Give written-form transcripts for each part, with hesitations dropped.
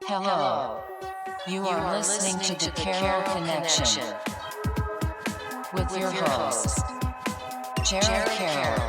Hello. You are listening to the Carroll Connection with your host, Jared Carroll.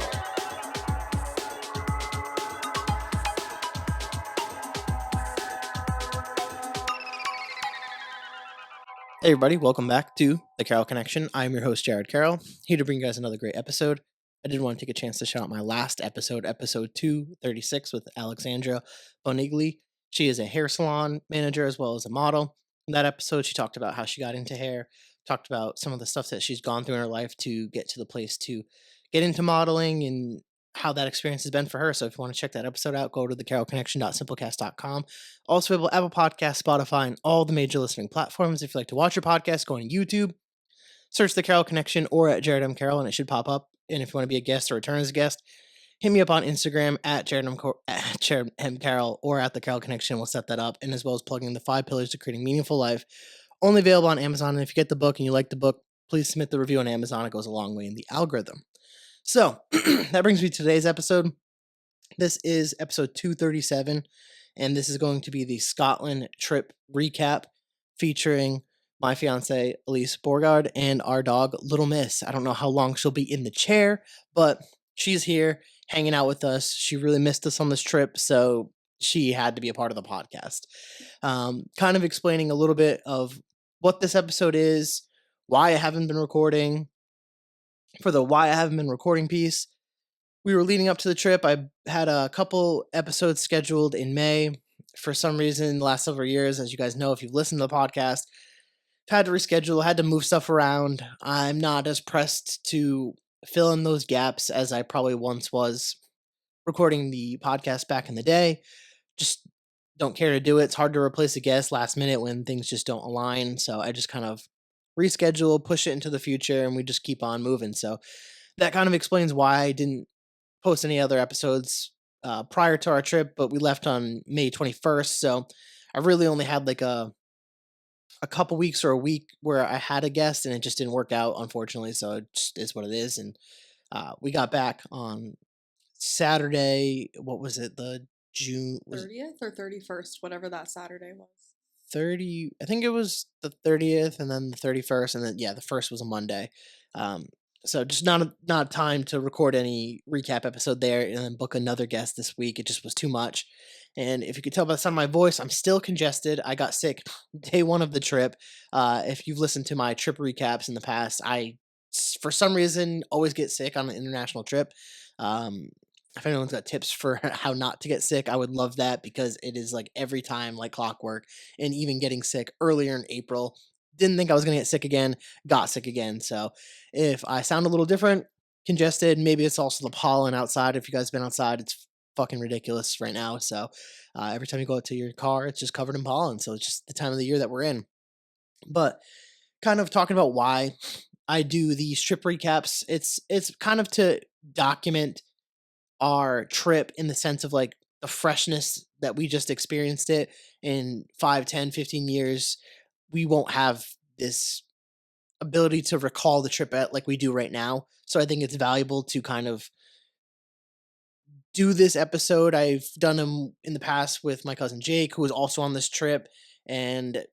Hey everybody, welcome back to the Carroll Connection. I'm your host, Jared Carroll, here to bring you guys another great episode. I did want to take a chance to shout out my last episode 236 with Alexandra Bonigli. She is a hair salon manager as well as a model. In that episode, she talked about how she got into hair, talked about some of the stuff that she's gone through in her life to get to the place to get into modeling and how that experience has been for her. So if you want to check that episode out, go to thecarrollconnection.simplecast.com. Also available Apple Podcasts, Spotify, and all the major listening platforms. If you like to watch your podcast, go on YouTube, search The Carroll Connection or at Jared M. Carroll, and it should pop up. And if you want to be a guest or return as a guest, hit me up on Instagram at Jared M. Carroll or at The Carroll Connection. We'll set that up. And as well as plugging the 5 pillars to creating meaningful life, only available on Amazon. And if you get the book and you like the book, please submit the review on Amazon. It goes a long way in the algorithm. So that brings me to today's episode. This is episode 237, and this is going to be the Scotland trip recap featuring my fiance, Elyse Beauregard, and our dog, Little Miss. I don't know how long she'll be in the chair, but she's here hanging out with us. She really missed us on this trip, so she had to be a part of the podcast. Kind of explaining a little bit of what this episode is, why I haven't been recording. For the why I haven't been recording piece, we were leading up to the trip. I had a couple episodes scheduled in May. For some reason, the last several years, as you guys know, if you've listened to the podcast, I've had to reschedule, had to move stuff around. I'm not as pressed to fill in those gaps as I probably once was recording the podcast back in the day. Just don't care to do it. It's hard to replace a guest last minute when things just don't align. So I just kind of reschedule, push it into the future, and we just keep on moving. So that kind of explains why I didn't post any other episodes prior to our trip, but we left on May 21st. So I really only had like a couple weeks or a week where I had a guest and it just didn't work out, unfortunately. So it just is what it is. And we got back on Saturday. What was it? The June 30th or 31st, whatever that Saturday was. 30, I think it was the 30th and then the 31st. And then, yeah, the first was a Monday. So just not time to record any recap episode there and then book another guest this week. It just was too much. And if you could tell by the sound of my voice, I'm still congested. I got sick day one of the trip. If you've listened to my trip recaps in the past, I, for some reason, always get sick on an international trip. If anyone's got tips for how not to get sick, I would love that because it is like every time like clockwork. And even getting sick earlier in April, didn't think I was going to get sick again, got sick again. So if I sound a little different, congested, maybe it's also the pollen outside. If you guys been outside, it's fucking ridiculous right now. So every time you go out to your car, it's just covered in pollen. So it's just the time of the year that we're in. But kind of talking about why I do these trip recaps, it's kind of to document our trip in the sense of like the freshness that we just experienced it in 5, 10, 15 years. We won't have this ability to recall the trip at like we do right now. So I think it's valuable to kind of do this episode. I've done them in the past with my cousin Jake, who was also on this trip. And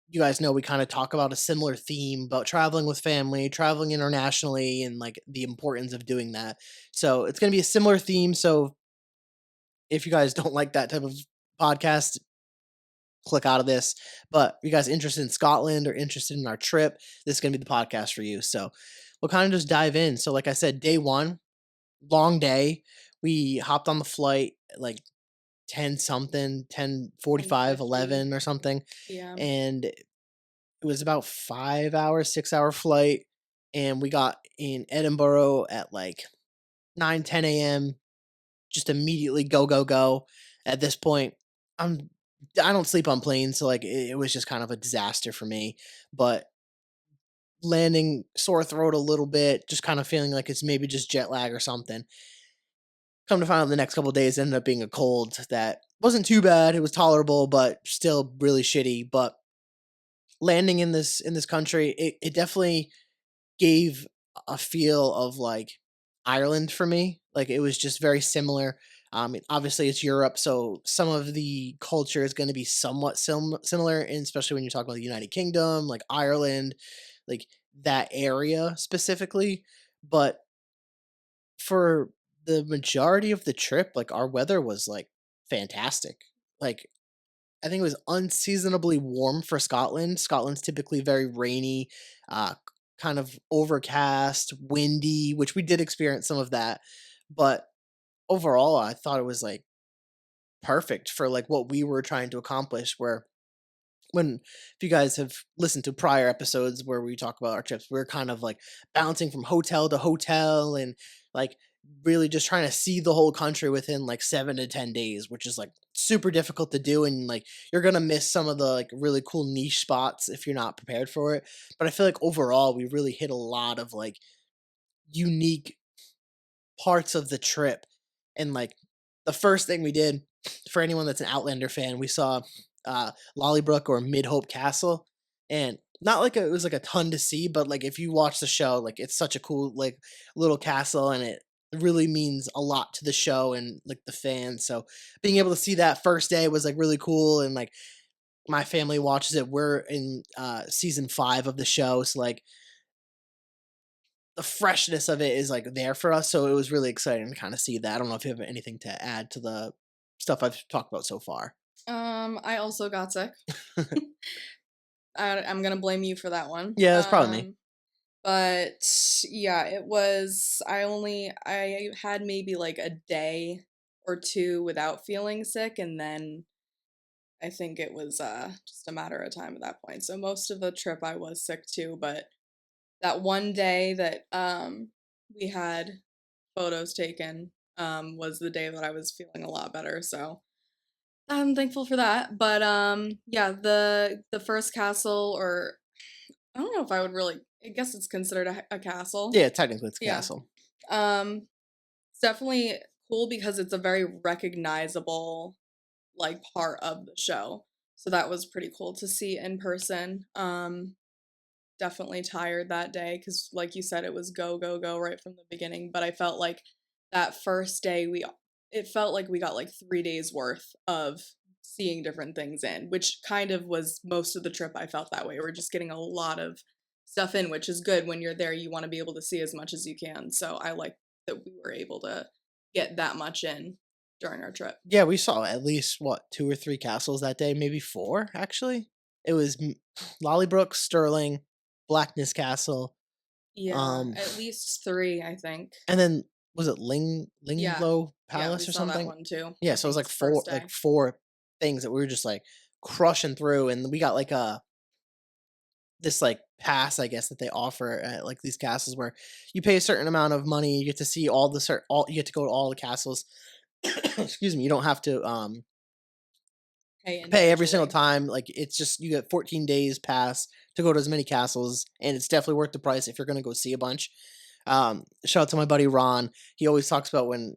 you guys know we kind of talk about a similar theme about traveling with family, traveling internationally, and like the importance of doing that. So it's going to be a similar theme. So if you guys don't like that type of podcast, click out of this. But if you guys interested in Scotland or interested in our trip, this is going to be the podcast for you. So we'll kind of just dive in. So like I said, day one, long day. We hopped on the flight at like 10 something, 10:45, 11 or something. Yeah. And it was about 5 hours, 6 hour flight. And we got in Edinburgh at like 9, 10 a.m. Just immediately go. At this point, I don't sleep on planes, so like it was just kind of a disaster for me. But landing sore throat a little bit, just kind of feeling like it's maybe just jet lag or something. Come to find out the next couple of days ended up being a cold that wasn't too bad. It was tolerable, but still really shitty. But landing in this country, it definitely gave a feel of like Ireland for me. Like it was just very similar. Obviously, it's Europe, so some of the culture is going to be somewhat similar, and especially when you talk about the United Kingdom, like Ireland, like that area specifically. But for the majority of the trip, like our weather was like fantastic. Like I think it was unseasonably warm for Scotland. Scotland's typically very rainy, kind of overcast, windy, which we did experience some of that. But overall, I thought it was like perfect for like what we were trying to accomplish. Where when if you guys have listened to prior episodes where we talk about our trips, we're kind of like bouncing from hotel to hotel and like really just trying to see the whole country within like 7 to 10 days, which is like super difficult to do. And like you're gonna miss some of the like really cool niche spots if you're not prepared for it. But I feel like overall we really hit a lot of like unique parts of the trip. And like the first thing we did, for anyone that's an Outlander fan, we saw Lollybrook or Mid Hope Castle, and not like it was like a ton to see, but like if you watch the show, like it's such a cool like little castle, and it really means a lot to the show and like the fans. So being able to see that first day was like really cool, and like my family watches it. We're in season 5 of the show, so like the freshness of it is like there for us, so it was really exciting to kind of see that. I don't know if you have anything to add to the stuff I've talked about so far. I also got sick. I'm gonna blame you for that one. Yeah, that's probably me. But yeah, it was. I had maybe like a day or two without feeling sick, and then I think it was just a matter of time at that point. So most of the trip I was sick too, but that one day that we had photos taken was the day that I was feeling a lot better. So I'm thankful for that. But yeah, the first castle, or I don't know if I would really, I guess it's considered a castle. Yeah, technically it's a Yeah. castle. It's definitely cool because it's a very recognizable like part of the show. So that was pretty cool to see in person. Definitely tired that day because like you said, it was go go go right from the beginning, but I felt like that first day it felt like we got like 3 days worth of seeing different things in, which kind of was most of the trip. I felt that way. We're just getting a lot of stuff in, which is good. When you're there, you want to be able to see as much as you can, so I like that we were able to get that much in during our trip. Yeah, we saw at least what 2 or 3 castles that day, maybe 4 actually. It was Lollybrook, Stirling, Blackness Castle, Yeah, um, at least 3, I think. and then was it Yeah, Linglow yeah, we Palace or saw that something? one too. Yeah, I so it was think like first day. 4 things that we were just like crushing through, and we got like a this like pass, I guess, that they offer at like these castles where you pay a certain amount of money, you get to see all the all you get to go to all the castles. Excuse me, you don't have to Hey, pay every single individually. time. Like it's just you get 14 days pass to go to as many castles, and it's definitely worth the price if you're going to go see a bunch. Shout out to my buddy Ron. He always talks about when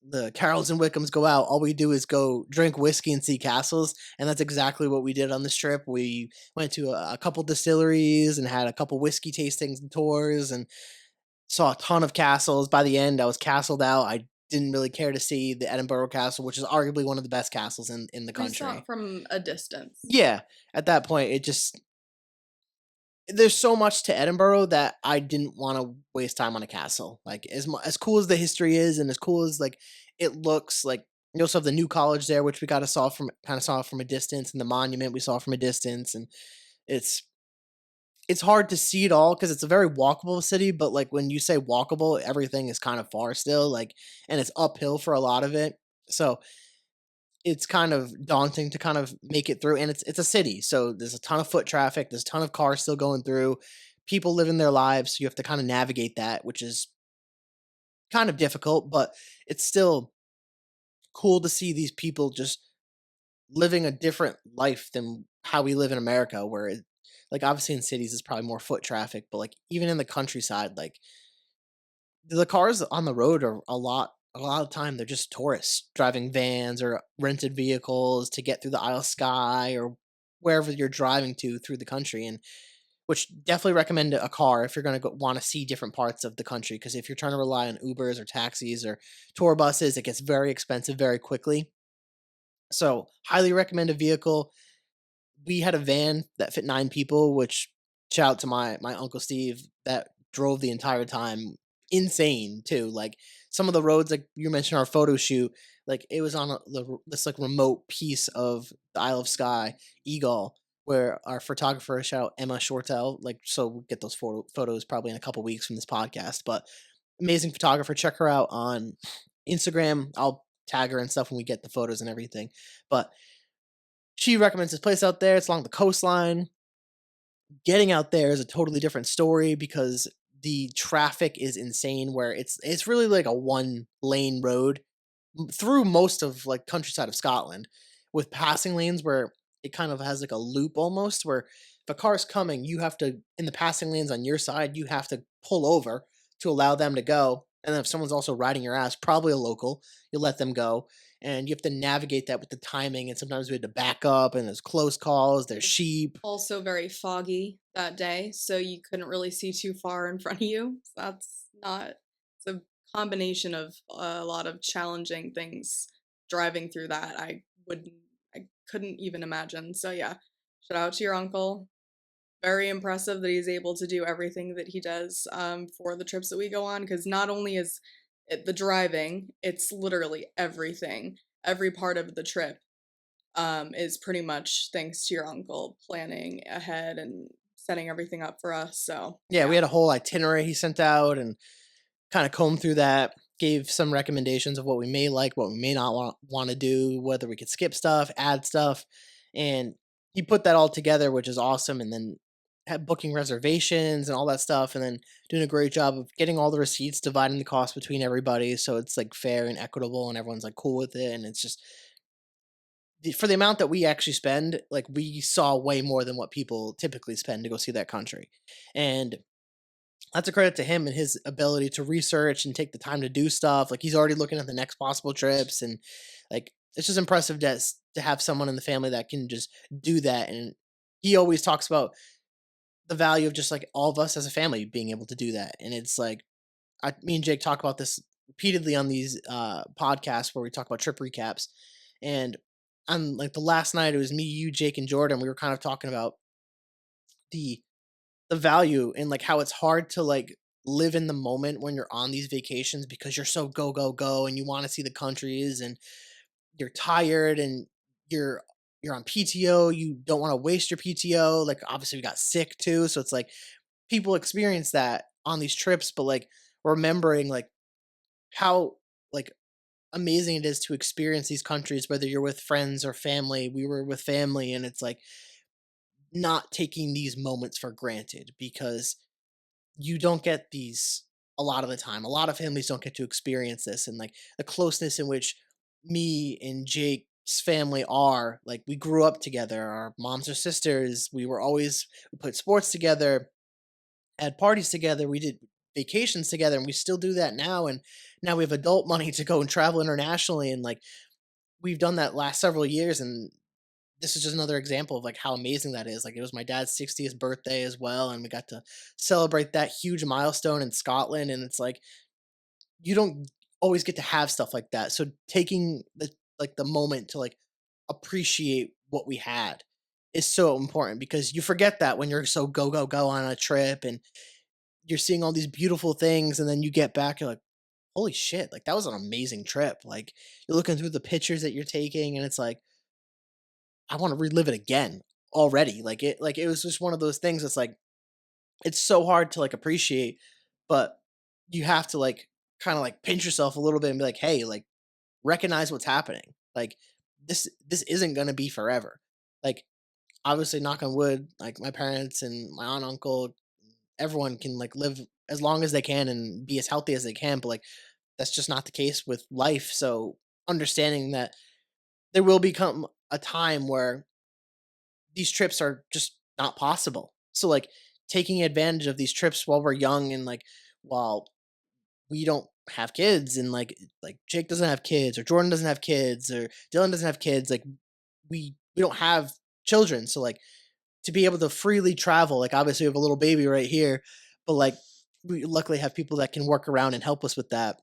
the Carrolls and Wickhams go out, all we do is go drink whiskey and see castles, and that's exactly what we did on this trip. We went to a couple distilleries and had a couple whiskey tastings and tours, and saw a ton of castles. By the end, I was castled out. I didn't really care to see the Edinburgh Castle, which is arguably one of the best castles in the We saw country. it from a distance. Yeah, at that point, it just there's so much to Edinburgh that I didn't want to waste time on a castle. Like as cool as the history is, and as cool as like it looks, like you also have the new college there, which we got to saw from kind of saw from a distance, and the monument we saw from a distance, and it's it's hard to see it all because it's a very walkable city. But like when you say walkable, everything is kind of far still, like, and it's uphill for a lot of it. So it's kind of daunting to kind of make it through, and it's a city, so there's a ton of foot traffic, there's a ton of cars still going through, people living their lives, so you have to kind of navigate that, which is kind of difficult, but it's still cool to see these people just living a different life than how we live in America, where like obviously in cities it's probably more foot traffic, but like even in the countryside, like the cars on the road are a lot of time they're just tourists driving vans or rented vehicles to get through the Isle of Skye or wherever you're driving to through the country. And which definitely recommend a car if you're going to want to see different parts of the country. Because if you're trying to rely on Ubers or taxis or tour buses, it gets very expensive very quickly. So, highly recommend a vehicle. We had a van that fit 9 people, which shout out to my uncle Steve that drove the entire time. Insane too. Like some of the roads, like you mentioned, our photo shoot, like it was on this like remote piece of the Isle of Skye, Eagle, where our photographer shout out Emma Shortell. Like so, we'll get those photos probably in a couple weeks from this podcast. But amazing photographer. Check her out on Instagram. I'll tag her and stuff when we get the photos and everything. But she recommends this place out there. It's along the coastline. Getting out there is a totally different story because the traffic is insane where it's really like a one lane road through most of like countryside of Scotland with passing lanes where it kind of has like a loop almost where if a car's coming, you have to in the passing lanes on your side, you have to pull over to allow them to go. And then if someone's also riding your ass, probably a local, you let them go. And you have to navigate that with the timing. And sometimes we had to back up and there's close calls, there's sheep. Also very foggy that day, so you couldn't really see too far in front of you. So that's not it's a combination of a lot of challenging things driving through that. I couldn't even imagine. So yeah, shout out to your uncle. Very impressive that he's able to do everything that he does for the trips that we go on because not only is it the driving, it's literally everything. Every part of the trip is pretty much thanks to your uncle planning ahead and setting everything up for us. So Yeah, we had a whole itinerary he sent out and kind of combed through that, gave some recommendations of what we may like, what we may not want to do, whether we could skip stuff, add stuff. And he put that all together, which is awesome. And then had booking reservations and all that stuff. And then doing a great job of getting all the receipts, dividing the cost between everybody. So it's like fair and equitable and everyone's like cool with it. And it's just for the amount that we actually spend, like we saw way more than what people typically spend to go see that country. And that's a credit to him and his ability to research and take the time to do stuff. Like he's already looking at the next possible trips, and like it's just impressive to have someone in the family that can just do that. And he always talks about the value of just like all of us as a family being able to do that. And it's like me and Jake talk about this repeatedly on these podcasts where we talk about trip recaps. And on like the last night, it was me, you, Jake, and Jordan. We were kind of talking about the the value and like how it's hard to like live in the moment when you're on these vacations because you're so go go go and you want to see the countries and you're tired and you're you're on PTO, you don't want to waste your PTO. Like obviously we got sick too, so it's like people experience that on these trips, but like remembering like how like amazing it is to experience these countries whether you're with friends or family. We were with family and it's like not taking these moments for granted because you don't get these a lot of the time. A lot of families don't get to experience this and like the closeness in which me and Jake's family are. Like we grew up together. Our moms are sisters. We put sports together, had parties together. We did vacations together and we still do that now. And now we have adult money to go and travel internationally. And like we've done that last several years and this is just another example of like how amazing that is. Like it was my dad's 60th birthday as well, and we got to celebrate that huge milestone in Scotland. And it's like you don't always get to have stuff like that. So taking the moment to like appreciate what we had is so important because you forget that when you're so go go go on a trip and you're seeing all these beautiful things, and then you get back, you're like, holy shit, like that was an amazing trip. Like you're looking through the pictures that you're taking, and it's like I wanna relive it again already. Like, it was just one of those things that's, like, it's so hard to, like, appreciate, but you have to, like, kinda, like, pinch yourself a little bit and be like, "Hey, like, recognize what's happening." Like, this isn't gonna be forever. Like, obviously, knock on wood, like, my parents and my aunt, uncle, everyone can, like, live as long as they can and be as healthy as they can, but, like, that's just not the case with life, so understanding that there will become a time where these trips are just not possible. So like taking advantage of these trips while we're young and like while we don't have kids and like Jake doesn't have kids or Jordan doesn't have kids or Dylan doesn't have kids, like we don't have children. So like to be able to freely travel. Like, obviously, we have a little baby right here, but like, we luckily have people that can work around and help us with that.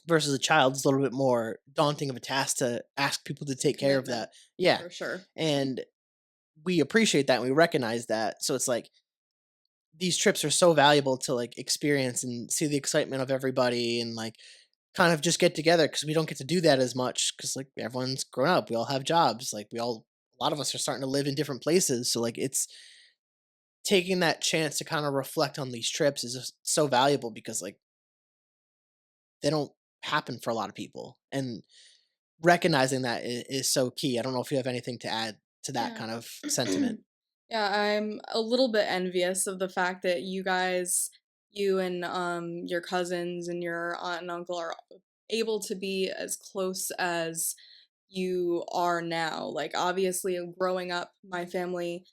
Versus a child, it's a little bit more daunting of a task to ask people to take care of Commitment that. Yeah. for sure. And we appreciate that and we recognize that. So it's like these trips are so valuable to like experience and see the excitement of everybody and like kind of just get together because we don't get to do that as much because like everyone's grown up. We all have jobs. Like a lot of us are starting to live in different places. So like it's taking that chance to kind of reflect on these trips is just so valuable because like they don't happen for a lot of people. And recognizing that is so key. I don't know if you have anything to add to that Yeah. kind of sentiment. Yeah, I'm a little bit envious of the fact that you and your cousins and your aunt and uncle are able to be as close as you are now. Like obviously growing up, my family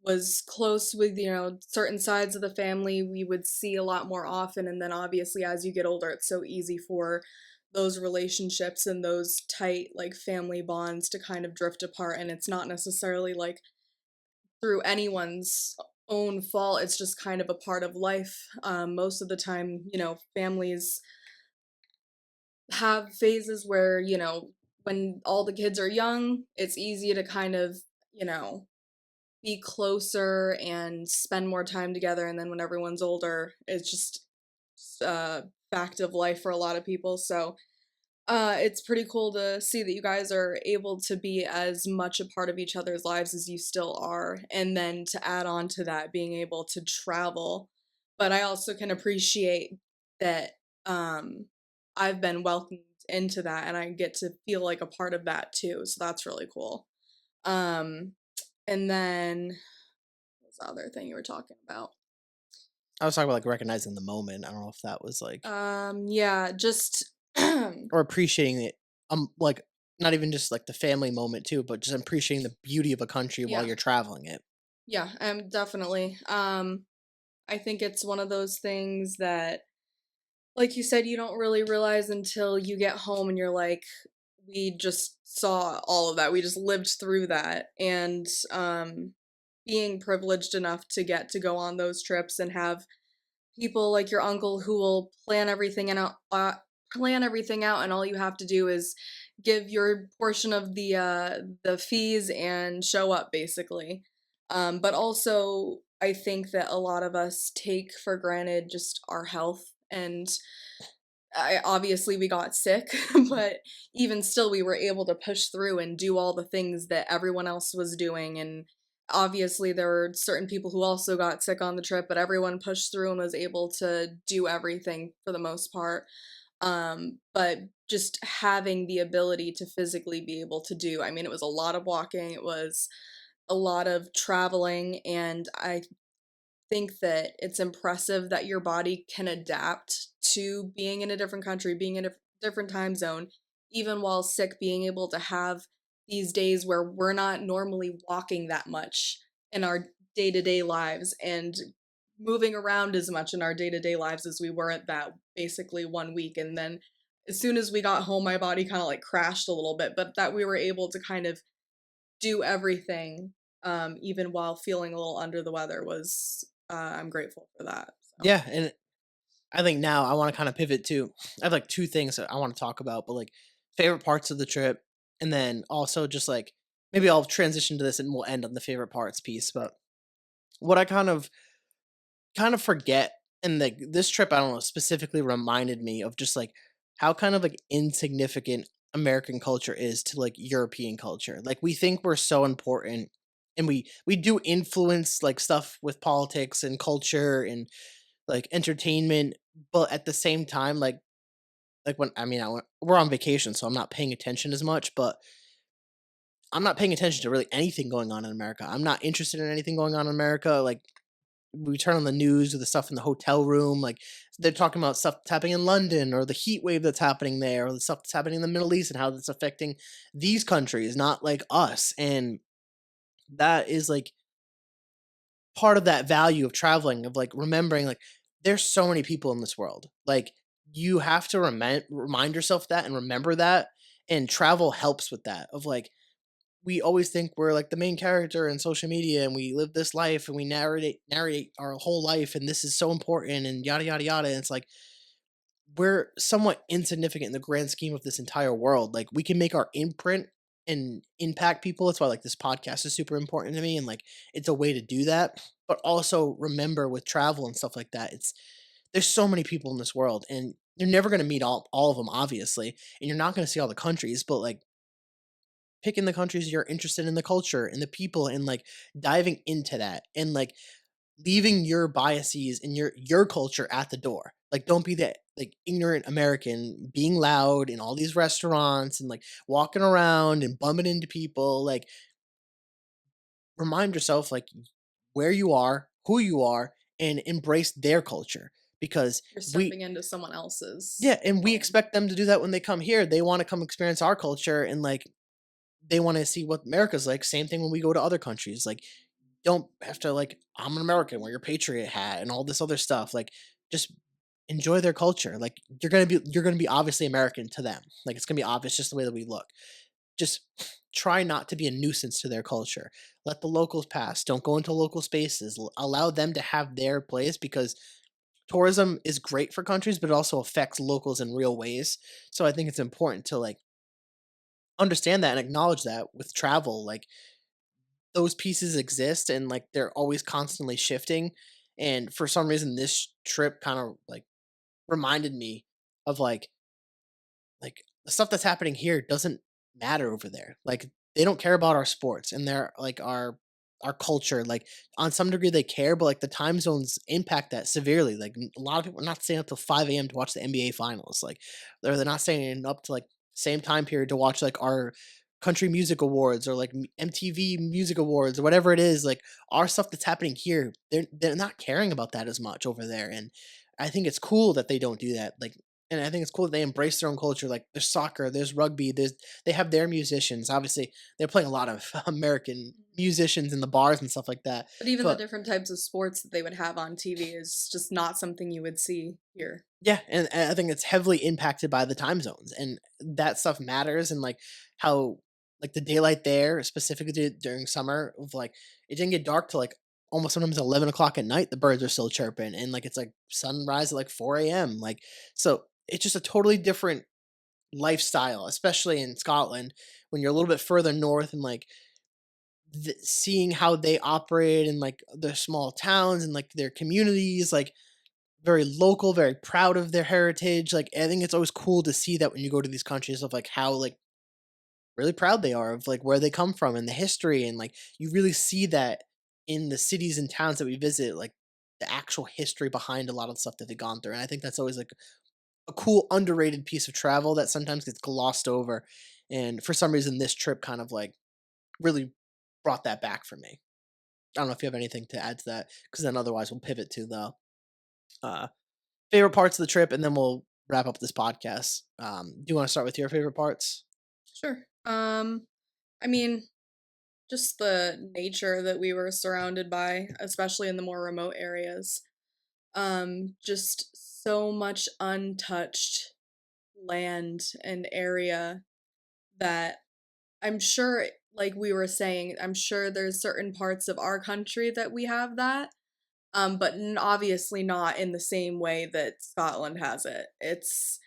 was close with, certain sides of the family we would see a lot more often, and then obviously as you get older it's so easy for those relationships and those tight like family bonds to kind of drift apart, and it's not necessarily like through anyone's own fault. It's just kind of a part of life. Most of the time, families have phases where, when all the kids are young, it's easy to kind of, be closer and spend more time together. And then when everyone's older, it's just a fact of life for a lot of people. So it's pretty cool to see that you guys are able to be as much a part of each other's lives as you still are, and then to add on to that, being able to travel. But I also can appreciate that um, I've been welcomed into that, and I get to feel like a part of that too. So that's really cool. Um, and then what's the other thing you were talking about? I was talking about like recognizing the moment. I don't know if that was like Yeah, just or appreciating it. Like not even just like the family moment too, but just appreciating the beauty of a country while yeah. you're traveling it. Yeah, definitely. I think it's one of those things that, like you said, you don't really realize until you get home and you're like, we just saw all of that. We just lived through that. And being privileged enough to get to go on those trips and have people like your uncle who will plan everything out, and all you have to do is give your portion of the fees and show up basically. But also I think that a lot of us take for granted just our health, and obviously we got sick, but even still we were able to push through and do all the things that everyone else was doing. And obviously there were certain people who also got sick on the trip, but everyone pushed through and was able to do everything for the most part. But just having the ability to physically be able to do, I mean, it was a lot of walking, it was a lot of traveling, and I think that it's impressive that your body can adapt to being in a different country, being in a different time zone, even while sick, being able to have these days where we're not normally walking that much in our day to day lives and moving around as much in our day to day lives as we were at that basically 1 week. And then as soon as we got home, my body kind of like crashed a little bit, but that we were able to kind of do everything, even while feeling a little under the weather, was I'm grateful for that. So Yeah, and I think now I want to kind of pivot to I have like two things that I want to talk about, but like favorite parts of the trip, and then also just like maybe I'll transition to this and we'll end on the favorite parts piece. But what I kind of forget, and like this trip, I don't know, specifically reminded me of just like how kind of like insignificant American culture is to like European culture. Like we think we're so important, and we do influence like stuff with politics and culture and like entertainment, but at the same time, like when I mean we're on vacation, so I'm not paying attention as much, but I'm not paying attention to really anything going on in America. I'm not interested in anything going on in America. Like we turn on the news or the stuff in the hotel room, like they're talking about stuff that's happening in London or the heat wave that's happening there or the stuff that's happening in the Middle East and how that's affecting these countries, not like us. And that is like part of that value of traveling, of like remembering like there's so many people in this world. Like you have to remind yourself that and remember that. And travel helps with that of like we always think we're like the main character in social media and we live this life and we narrate our whole life and this is so important and yada yada yada. And it's like we're somewhat insignificant in the grand scheme of this entire world. Like we can make our imprint and impact people. That's why like this podcast is super important to me and like it's a way to do that. But also remember with travel and stuff like that, it's there's so many people in this world and you're never going to meet all of them obviously, and you're not going to see all the countries, but like picking the countries you're interested in, the culture and the people, and like diving into that and like leaving your biases and your culture at the door. Like don't be that like ignorant American being loud in all these restaurants and like walking around and bumping into people. Like remind yourself like where you are, who you are, and embrace their culture because You're we stepping into someone else's yeah, and we home. expect them to do that when they come here. They want to come experience our culture and like they want to see what America's like. Same thing when we go to other countries. Like don't have to like I'm an American, wear your patriot hat and all this other stuff. Like just enjoy their culture. Like you're gonna be obviously American to them. Like it's gonna be obvious just the way that we look. Just try not to be a nuisance to their culture. Let the locals pass. Don't go into local spaces. Allow them to have their place because tourism is great for countries, but it also affects locals in real ways. So I think it's important to like understand that and acknowledge that with travel. Like those pieces exist and like they're always constantly shifting. And for some reason, this trip kind of like reminded me of like the stuff that's happening here doesn't matter over there. Like they don't care about our sports and they're like our culture. Like on some degree they care, but like the time zones impact that severely. Like a lot of people are not staying up till 5 a.m. to watch the NBA finals. Like they're not staying up to like same time period to watch like our country music awards or like MTV music awards or whatever it is. Like our stuff that's happening here, they're not caring about that as much over there. And I think it's cool that they don't do that. Like and I think it's cool that they embrace their own culture. Like there's soccer, there's rugby, they have their musicians. Obviously, they're playing a lot of American musicians in the bars and stuff like that. But even the But different types of sports that they would have on TV is just not something you would see here. yeah, and I think it's heavily impacted by the time zones, and that stuff matters. And like how like the daylight there, specifically during summer, of like it didn't get dark till like almost sometimes 11 o'clock at night. The birds are still chirping, and like it's like sunrise at like 4 a.m. Like so, it's just a totally different lifestyle, especially in Scotland when you're a little bit further north and like seeing how they operate in like their small towns and like their communities, like very local, very proud of their heritage. Like I think it's always cool to see that when you go to these countries of like how like really proud they are of like where they come from and the history and like you really see that in the cities and towns that we visit, like the actual history behind a lot of the stuff that they've gone through. And I think that's always like a cool underrated piece of travel that sometimes gets glossed over. And for some reason, this trip kind of like really brought that back for me. I don't know if you have anything to add to that, because then otherwise we'll pivot to the uh, favorite parts of the trip, and then we'll wrap up this podcast. Do you want to start with your favorite parts? Sure. I mean, just the nature that we were surrounded by, especially in the more remote areas. Just so much untouched land and area that I'm sure, like we were saying, I'm sure there's certain parts of our country that we have that, but obviously not in the same way that Scotland has it. It's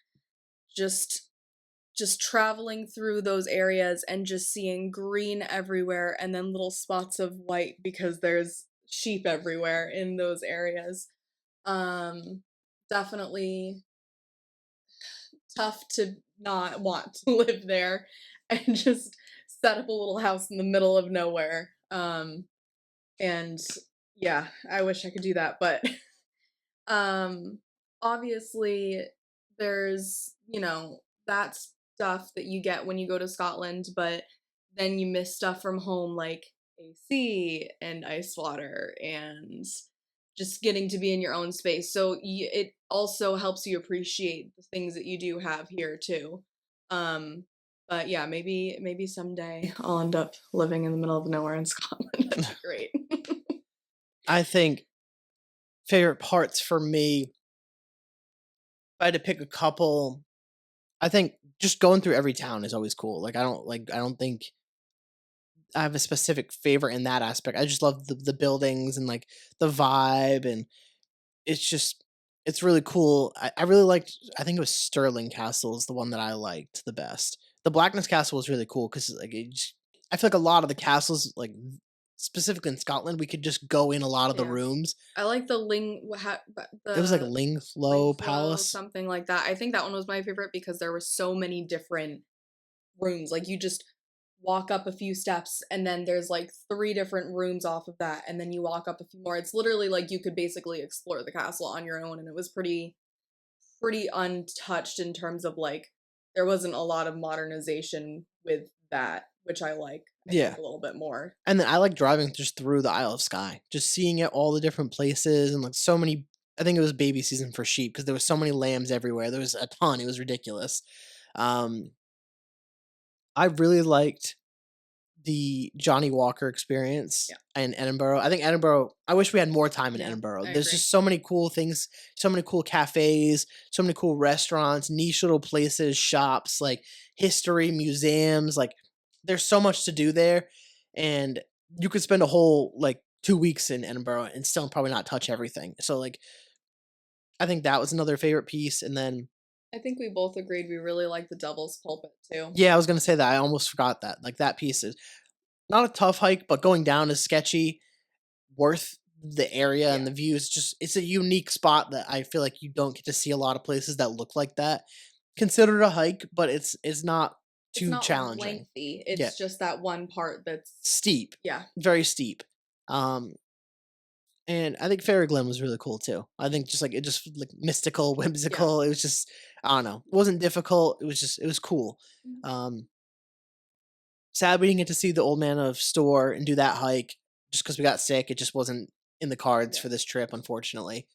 just traveling through those areas and just seeing green everywhere and then little spots of white because there's sheep everywhere in those areas. Um, Definitely tough to not want to live there and just set up a little house in the middle of nowhere. And yeah, I wish I could do that, but um obviously there's, that stuff that you get when you go to Scotland, but then you miss stuff from home like AC and ice water and just getting to be in your own space. So it also helps you appreciate the things that you do have here too. Um, but yeah, maybe someday I'll end up living in the middle of nowhere in Scotland. That'd be great. I think favorite parts for me, if I had to pick a couple, I think just going through every town is always cool. Like I don't think I have a specific favorite in that aspect. I just love the buildings and like the vibe, and it's just it's really cool. I really liked. I think it was Stirling Castle is the one that I liked the best. The Blackness Castle was really cool because like I feel like a lot of the castles, like specifically in Scotland, we could just go in a lot of the Yeah. rooms. I like the It was like the Lingflow Lingflow, Palace. something like that. I think that one was my favorite because there were so many different rooms. Like you just walk up a few steps and then there's like three different rooms off of that and then you walk up a few more. It's literally like you could basically explore the castle on your own and it was pretty untouched in terms of like there wasn't a lot of modernization with that, which I like I Yeah. think a little bit more. And then I like driving just through the Isle of Skye, just seeing it all the different places and like so many. I think it was baby season for sheep because there was so many lambs everywhere. There was a ton. It was ridiculous. Um, I really liked the Johnny Walker experience Yeah. in Edinburgh. I think Edinburgh. I wish we had more time in Yeah, Edinburgh. I There's agree. just so many cool things, so many cool cafes, so many cool restaurants, niche little places, shops, like history, museums. Like there's so much to do there, and you could spend a whole like 2 weeks in Edinburgh and still probably not touch everything. So like I think that was another favorite piece, and then I think we both agreed we really like the Devil's Pulpit too. yeah, I was gonna say that. I almost forgot that. Like that piece is not a tough hike, but going down is sketchy. Worth the area and Yeah. the views. Just it's a unique spot that I feel like you don't get to see a lot of places that look like that. Considered a hike, but it's not It's too not challenging. lengthy. Yeah, It's just that one part that's steep, yeah. very steep. Um, and I think Fairy Glen was really cool too. I think just like it just like mystical, Yeah. whimsical. It was just I don't know. It wasn't difficult. It was just it was cool. Mhm. Um, Sad we didn't get to see the Old Man of Store and do that hike just because we got sick. It just wasn't in the cards Yeah. for this trip, unfortunately.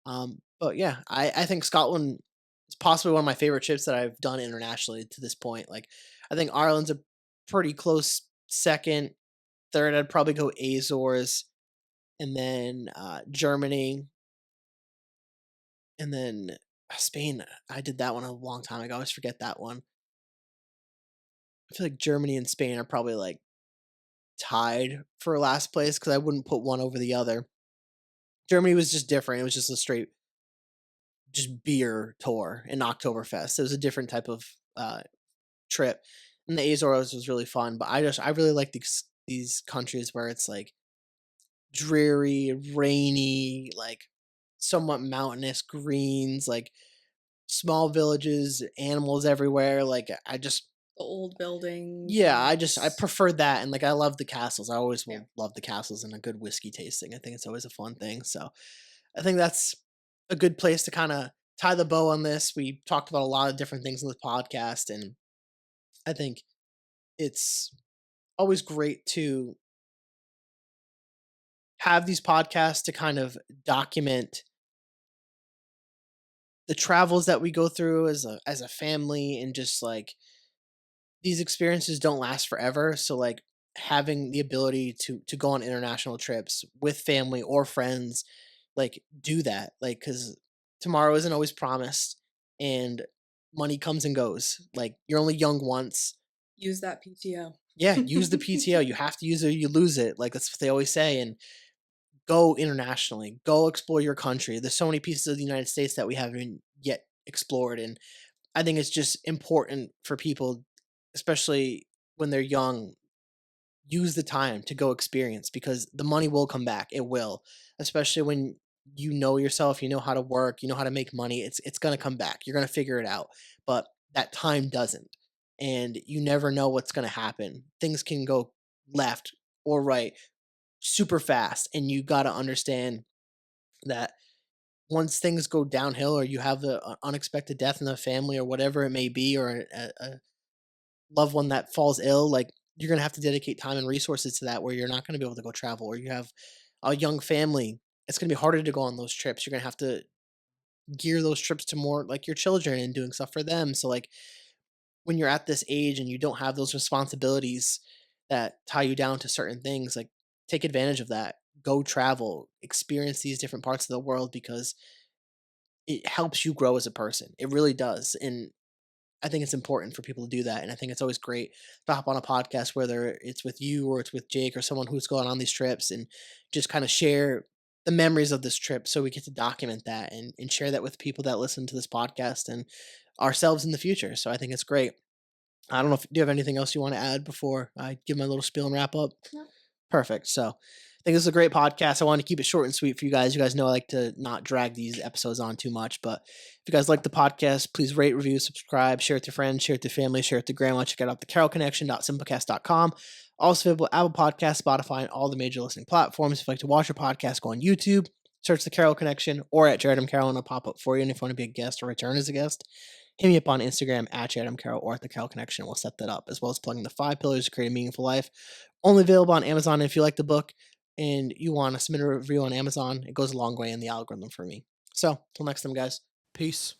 But yeah, I think Scotland is possibly one of my favorite trips that I've done internationally to this point. Like, I think Ireland's a pretty close second. Third, I'd probably go Azores, and then Germany, and then Spain. I did that one a long time ago. I always forget that one. I feel like Germany and Spain are probably like tied for last place because I wouldn't put one over the other. Germany was just different. It was just a straight just beer tour in Oktoberfest. It was a different type of trip. And the Azores was really fun, but I really like these countries where it's like dreary, rainy, like somewhat mountainous greens, like small villages, animals everywhere. Like I just The old buildings yeah, and I it's prefer that, and like I love the castles. I always yeah. will love the castles and a good whiskey tasting. I think it's always a fun thing. So I think that's a good place to kind of tie the bow on this. We talked about a lot of different things in the podcast, and I think it's always great to have these podcasts to kind of document the travels that we go through as a family, and just like these experiences don't last forever. So like having the ability to go on international trips with family or friends, like do that, like because tomorrow isn't always promised, and money comes and goes. Like you're only young once. Use that PTO. Yeah, use the PTO. You have to use it or you lose it. Like that's what they always say. And go internationally. Go explore your country. There's so many pieces of the United States that we haven't yet explored, and I think it's just important for people, especially when they're young, use the time to go experience because the money will come back. It will, especially when you know yourself, you know how to work, you know how to make money. It's gonna come back. You're gonna figure it out, but that time doesn't, and you never know what's gonna happen. Things can go left or right super fast, and you got to understand that once things go downhill or you have the unexpected death in the family or whatever it may be, or a loved one that falls ill, like you're gonna have to dedicate time and resources to that where you're not gonna be able to go travel, or you have a young family. It's gonna be harder to go on those trips. You're gonna have to gear those trips to more like your children and doing stuff for them. So like when you're at this age and you don't have those responsibilities that tie you down to certain things, like take advantage of that. Go travel, experience these different parts of the world because it helps you grow as a person. It really does. And I think it's important for people to do that. And I think it's always great to hop on a podcast, whether it's with you or it's with Jake or someone who's going on these trips, and just kind of share the memories of this trip. So we get to document that and share that with people that listen to this podcast and ourselves in the future. So I think it's great. I don't know if do you have anything else you want to add before I give my little spiel and wrap up? No. Perfect. So I think this is a great podcast. I want to keep it short and sweet for you guys. You guys know I like to not drag these episodes on too much, but if you guys like the podcast, please rate, review, subscribe, share it to friends, share it to family, share it to grandma. Check it out, thecarrollconnection.simplecast.com. Also available Apple Podcasts, Spotify, and all the major listening platforms. If you'd like to watch your podcast, go on YouTube, search The Carroll Connection, or at Jared M. Carroll, and it'll pop up for you. And if you want to be a guest or return as a guest, hit me up on Instagram at Jared M. Carroll or at The Carroll Connection. We'll set that up, as well as plugging the 5 pillars to create a meaningful life. Only available on Amazon. And if you like the book and you want to submit a review on Amazon, it goes a long way in the algorithm for me. So, till next time, guys. Peace.